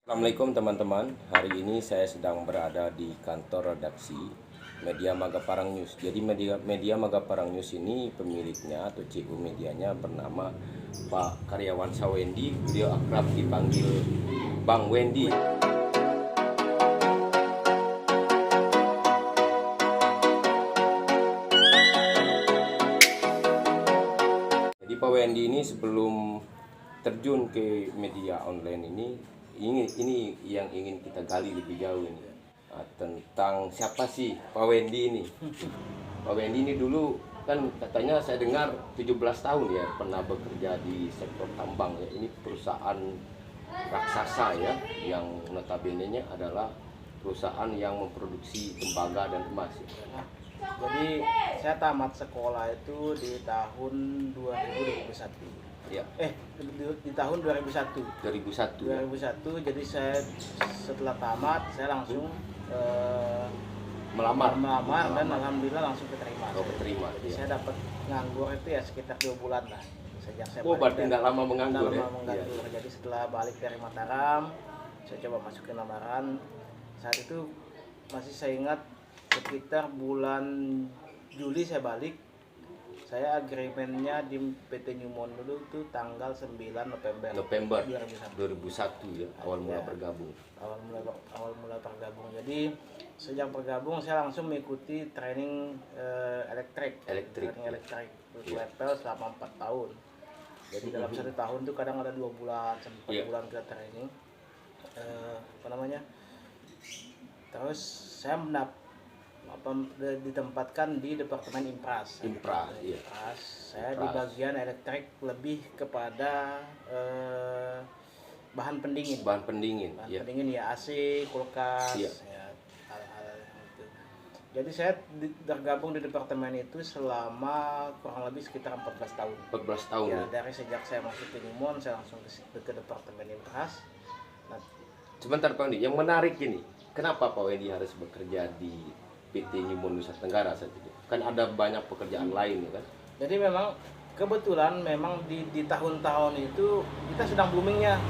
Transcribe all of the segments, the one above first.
Assalamualaikum teman-teman. Hari ini saya sedang berada di kantor redaksi Media Magaparang News. Jadi Media Magaparang News ini pemiliknya atau CU medianya bernama Pak Karyawan Sawendi. Beliau akrab dipanggil Bang Wendy. Jadi Pak Wendy ini sebelum terjun ke media online ini yang ingin kita gali lebih jauh ini, tentang siapa sih Pak Wendy ini. Pak Wendy ini dulu kan katanya saya dengar 17 tahun ya pernah bekerja di sektor tambang ya. Ini perusahaan raksasa ya, yang notabene-nya adalah perusahaan yang memproduksi tembaga dan emas ya. Jadi saya tamat sekolah itu di tahun 2021. Ya. Di tahun 2001. 2001. Ya. 2001. Jadi saya setelah tamat saya langsung melamar dan alhamdulillah langsung keterima. Oh, keterima. Jadi Ya. saya dapat nganggur itu ya sekitar 2 bulan lah. Sejak saya berarti tidak lama menganggur ya. Menganggur. Ya. Jadi setelah balik dari Mataram, saya coba masukin lamaran. Saat itu masih saya ingat sekitar bulan Juli saya balik. Saya agreementnya di PT Newmont dulu itu tanggal 9 November 2001 ya, awal mula bergabung. Awal mula bergabung. Jadi sejak bergabung saya langsung mengikuti training elektrik level selama 4 tahun. Jadi dalam 1 tahun itu kadang ada 2 bulan sampai 4 bulan kita training. Terus saya ditempatkan di Departemen Impras. Saya di bagian elektrik, lebih kepada bahan pendingin. Pendingin ya, AC, kulkas, ya, hal-hal itu. Jadi saya tergabung di departemen itu selama kurang lebih sekitar 14 tahun. 14 tahun. Ya, dari sejak saya masuk ke Newmont saya langsung ke Departemen Impras. Nah, sebentar Pak Wendy, yang menarik ini, kenapa Pak Wendy harus bekerja di PT Newmont Nusa Tenggara saat itu? Kan ada banyak pekerjaan lain ya kan? Jadi memang kebetulan di tahun-tahun itu kita sedang boomingnya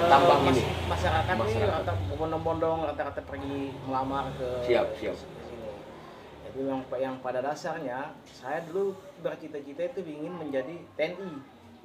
tambang ini. Masyarakat ini bondong-bondong rata-rata pergi melamar ke siap. sini. Jadi yang pada dasarnya saya dulu bercita-cita itu ingin menjadi TNI.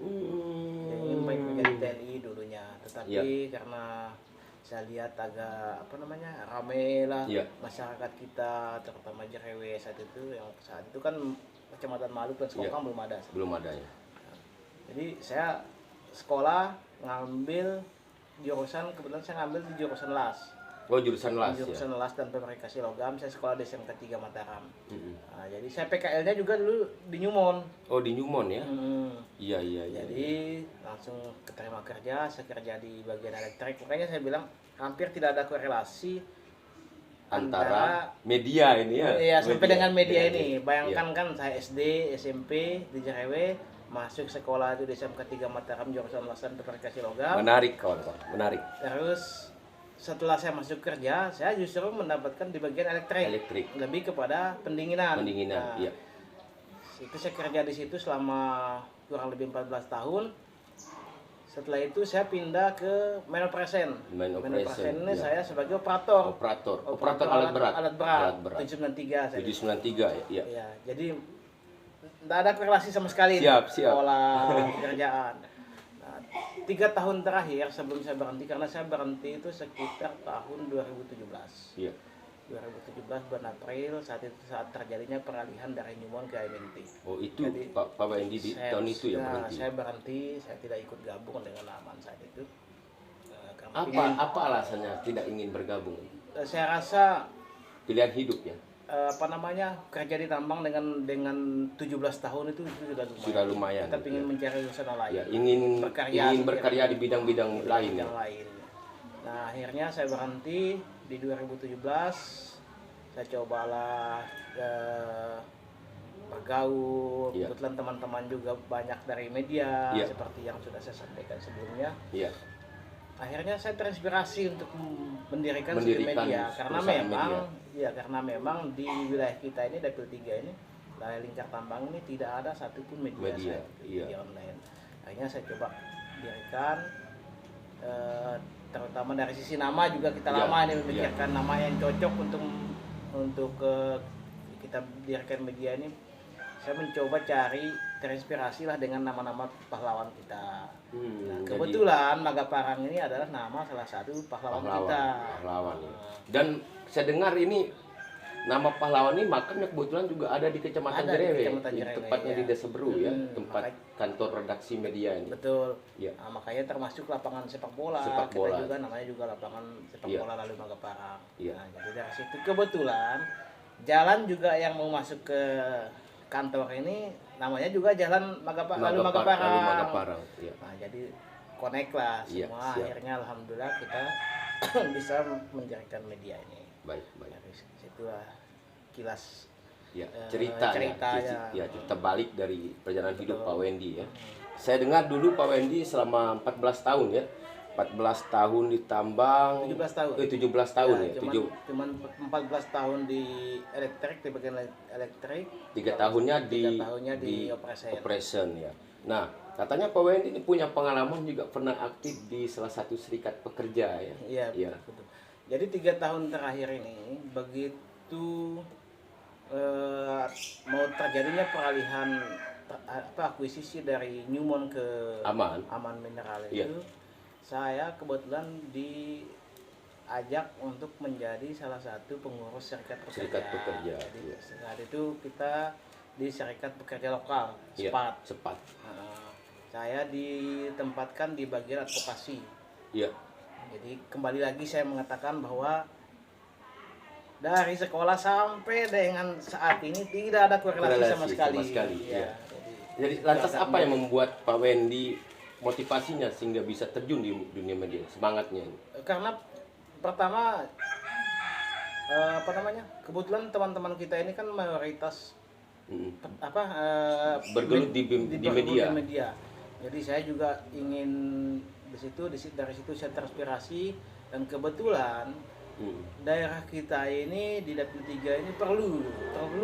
Ingin menjadi TNI dulunya, tetapi karena saya lihat agak rame lah masyarakat kita, terutama Jerewe saat itu kan Kecamatan Malu dan Sekokang belum ada ya. Jadi saya sekolah ngambil jurusan, kebetulan saya ngambil di jurusan las. Jurusan las dan fabrikasi logam. Saya sekolah di SMK 3 Mataram. Nah, jadi saya PKL-nya juga dulu di Newmont. Di Newmont ya. Iya. Jadi langsung keterima kerja, saya kerja di bagian elektrik. Makanya saya bilang hampir tidak ada korelasi antara media ini ya. Iya, sampai dengan media ini. Bayangkan kan saya SD, SMP di Jerewe, masuk sekolah itu di SMK 3 Mataram jurusan las dan fabrikasi logam. Menarik kawan-kawan, menarik. Terus setelah saya masuk kerja, saya justru mendapatkan di bagian elektrik. Lebih kepada pendinginan. Nah, iya. Itu saya kerja di situ selama kurang lebih 14 tahun. Setelah itu saya pindah ke main operation ini ya. Saya sebagai operator alat berat 793 ya. Ya, jadi tidak ada korelasi sama sekali. Siap. Olah pekerjaan. 3 tahun terakhir sebelum saya berhenti, karena saya berhenti itu sekitar tahun 2017. Iya. 2017 bulan April, saat terjadinya peralihan dari Newmont ke MNT. Itu jadi, Pak Wendy di tahun itu ya berhenti? Saya berhenti, saya tidak ikut gabung dengan Aman saat itu. Apa alasannya tidak ingin bergabung? Saya rasa pilihan hidup ya. Kerja di tambang dengan 17 tahun itu sudah lumayan. Kita ingin mencari usaha lain. Ya, ingin berkarya di bidang-bidang lain. Nah, akhirnya saya berhenti di 2017. Saya cobalah bergaul. Kebetulan teman-teman juga banyak dari media, seperti yang sudah saya sampaikan sebelumnya. Akhirnya saya terinspirasi untuk mendirikan media karena memang di wilayah kita ini Dapil 3 ini, wilayah lingkar tambang ini tidak ada satupun media online. Akhirnya saya coba dirikan terutama dari sisi nama juga kita Ya, lama nih ya. memikirkan nama yang cocok untuk kita dirikan media ini. Saya mencoba cari terinspirasi lah dengan nama-nama pahlawan kita. Nah, Jadi kebetulan Magaparang ini adalah nama salah satu pahlawan kita. pahlawan ya. Dan saya dengar ini nama pahlawan ini makamnya kebetulan juga ada di Kecamatan Ada di Jerewe, Kecamatan Jerewe, tepatnya ya. di Desa Beru ya, tempat Makanya- kantor redaksi media ini. Betul. Ya. Nah, makanya termasuk lapangan sepak bola. Sepak bola. Kita juga namanya juga lapangan sepak Iya. bola lalu Magaparang. Iya. Nah, jadi dari situ kebetulan jalan juga yang mau masuk ke kantor ini namanya juga Jalan lalu Magaparang. Lalu Magaparang. Ya. Nah, jadi connect lah Iya, semua. siap. Akhirnya alhamdulillah kita bisa menjalankan media ini. Baik, baik. Dari situlah kilas Ya, Eh, cerita ceritanya. ya, cerita balik dari perjalanan hidup Betul. Pak Wendy ya. Saya dengar dulu Pak Wendy selama 14 tahun ya. 14 tahun di tambang. 17 tahun. 17 tahun ya. Cuman 14 tahun di elektrik, di bagian elektrik. 3 tahunnya di 3 tahunnya di operation. operation ya. Nah, katanya Pak Wendy ini punya pengalaman juga pernah aktif di salah satu serikat pekerja ya. Iya, Iya. betul. Jadi 3 tahun terakhir ini begitu mau terjadinya peralihan akuisisi dari Newmont ke Aman. Mineral Iya. itu, saya kebetulan diajak untuk menjadi salah satu pengurus serikat pekerja. Serikat pekerja, Jadi iya. saat itu kita di serikat pekerja lokal, Iya, SPAT. Cepat. Saya ditempatkan di bagian advokasi. Iya. Jadi kembali lagi saya mengatakan bahwa dari sekolah sampai dengan saat ini tidak ada korelasi sama sekali. iya. Ya, Jadi lantas apa yang membuat Pak Wendy motivasinya sehingga bisa terjun di dunia media, semangatnya ini? karena pertama kebetulan teman-teman kita ini kan mayoritas Mm. med- Bergelut di media. Jadi saya juga ingin dari situ saya terinspirasi, dan kebetulan daerah kita ini di Dapil 3 ini perlu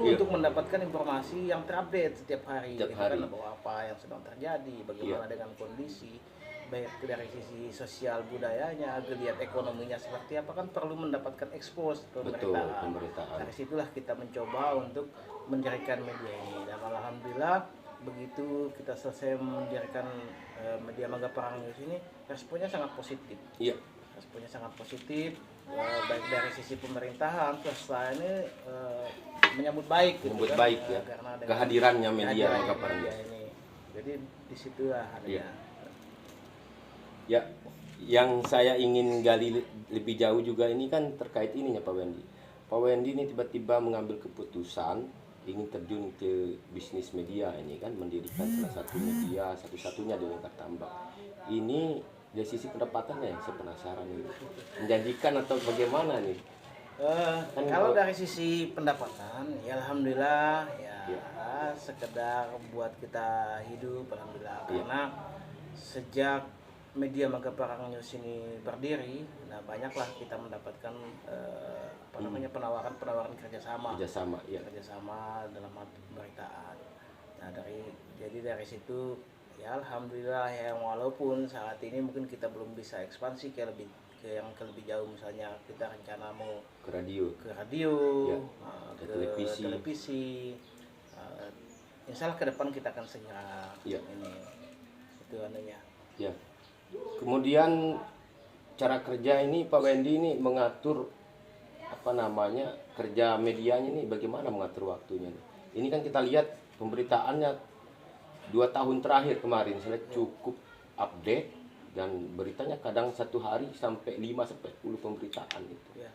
Iya. untuk mendapatkan informasi yang terupdate setiap hari. Setiap Gitu hari. kan, bahwa apa yang sedang terjadi, bagaimana Iya. dengan kondisi baik dari sisi sosial budayanya, geliat ekonominya seperti apa, kan perlu mendapatkan expose Betul, pemberitaan. pemberitaan. Dari situlah kita mencoba untuk mendirikan media ini, dan alhamdulillah begitu kita selesai mendirikan media Magaparang News ini, responnya sangat positif. Iya. Responnya sangat positif, baik dari sisi pemerintahan, swasta ini menyambut baik. Menyambut baik ya. Karena dengan Kehadirannya media kehadiran Magaparang media News. ini. Jadi disitulah Iya. adanya. Ya, yang saya ingin gali lebih jauh juga ini kan terkait ininya Pak Wendy. Pak Wendy ini tiba-tiba mengambil keputusan ingin terjun ke bisnis media ini kan, mendirikan salah satu media satu-satunya di Lingkar Tambak. Ini dari sisi pendapatannya yang saya penasaran ini. Menjanjikan atau bagaimana nih? Kan Kalau kalau- dari sisi pendapatan, ya alhamdulillah ya, Iya. sekedar buat kita hidup, alhamdulillah. Iya. Karena sejak media Magaparang News ini berdiri, nah banyaklah kita mendapatkan penawaran kerjasama. Kerjasama, ya. Kerjasama dalam hal pemberitaan. Nah jadi dari situ ya alhamdulillah ya, walaupun saat ini mungkin kita belum bisa ekspansi ke lebih jauh, misalnya kita rencana mau Ke radio. ya, ke ke televisi. televisi. Insya Allah ke depan kita akan segera Ya. ini itu anunya. Ya. Kemudian cara kerja ini Pak Wendy ini mengatur kerja medianya ini, bagaimana mengatur waktunya nih? Ini kan kita lihat pemberitaannya 2 tahun terakhir kemarin saya lihat cukup update, dan beritanya kadang satu hari sampai 5 sampai 10 pemberitaan itu. Ya.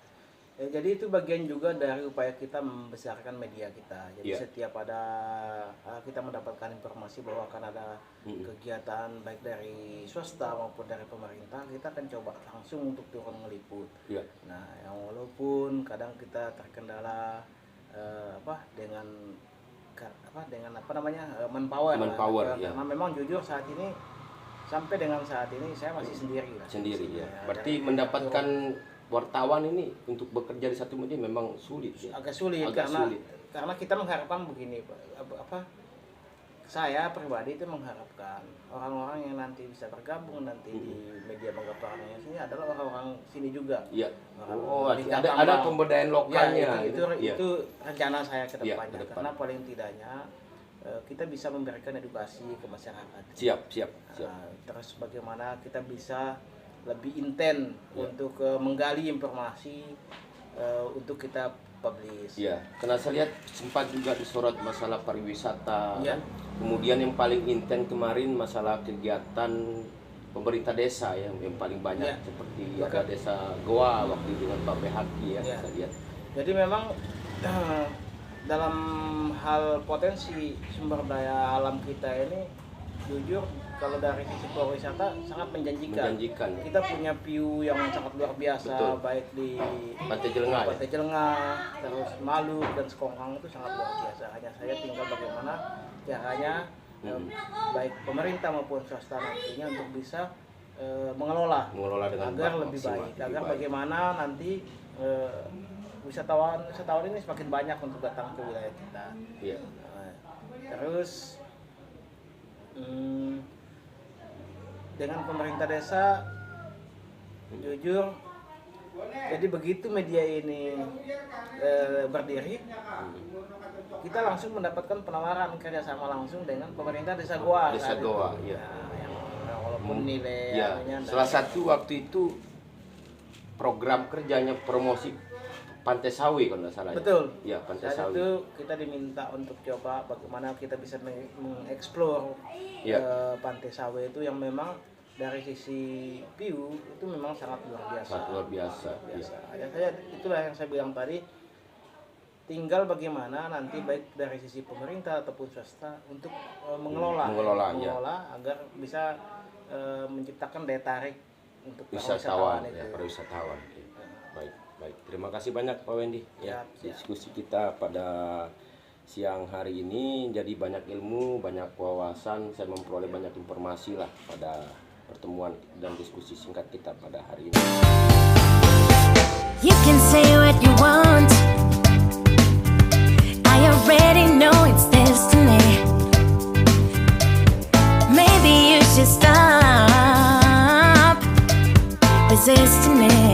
Jadi itu bagian juga dari upaya kita membesarkan media kita. Jadi Ya. setiap ada kita mendapatkan informasi bahwa akan ada kegiatan baik dari swasta maupun dari pemerintah, kita akan coba langsung untuk turun meliput. Ya. Nah, yang walaupun kadang kita terkendala dengan manpower. Manpower, ya. Karena memang jujur saat ini sampai dengan saat ini saya masih sendiri lah. Sendiri ya. Ya, Berarti dari- mendapatkan wartawan ini untuk bekerja di satu media memang sulit ya. agak sulit Agak karena sulit. kita mengharapkan begini, Pak, saya pribadi itu mengharapkan orang-orang yang nanti bisa bergabung nanti di media Bangga Parangnya sini adalah orang-orang sini juga. Iya. Orang Ada pemberdayaan lokalnya. itu rencana saya ke Iya, depannya. ke depan. Karena paling tidaknya kita bisa memberikan edukasi ke masyarakat. Siap. Terus bagaimana kita bisa lebih intens untuk menggali informasi untuk kita publish. Iya, karena saya lihat sempat juga disorot masalah pariwisata. Iya. Kan? Kemudian yang paling intens kemarin masalah kegiatan pemerintah desa ya, yang paling banyak Iya. seperti ada desa Goa waktu itu dengan Pak Behaki ya, Iya. saya lihat. Jadi memang dalam hal potensi sumber daya alam kita ini jujur kalau dari sisi pariwisata sangat menjanjikan. Kita punya view yang sangat luar biasa. Betul. Baik di Pantai Jelengah, Pantai Jelengah, terus Malu dan Sekongkang itu sangat luar biasa. Hanya saya tinggal bagaimana caranya baik pemerintah maupun swasta nantinya untuk bisa mengelola dengan agar baik, lebih maksimal, baik, lebih agar baik. bagaimana nanti wisatawan ini semakin banyak untuk datang ke wilayah kita. Iya. Terus dengan pemerintah desa jujur, jadi begitu media ini berdiri, kita langsung mendapatkan penawaran kerjasama langsung dengan pemerintah desa Goa. Desa saat Goa, itu. iya. Yang walaupun nilai Ya, anunya salah satu waktu itu program kerjanya promosi Pantai Sawi kalau nggak salah. Betul. Ya, Pantai Saat Sawi. itu kita diminta untuk coba bagaimana kita bisa mengeksplor Ya. Pantai Sawi itu yang memang dari sisi view itu memang sangat luar biasa. Sangat luar biasa. Ya, itulah yang saya bilang tadi. Tinggal bagaimana nanti baik dari sisi pemerintah ataupun swasta untuk mengelola agar bisa menciptakan daya tarik untuk Wisatawan, itu. pariwisatawan. Baik. Terima kasih banyak Pak Wendy ya. Siap. Diskusi kita pada siang hari ini jadi banyak ilmu, banyak wawasan, saya memperoleh banyak informasi lah pada pertemuan dan diskusi singkat kita pada hari ini. You can say what you want. I already know it's destiny. Maybe you should stop resisting it.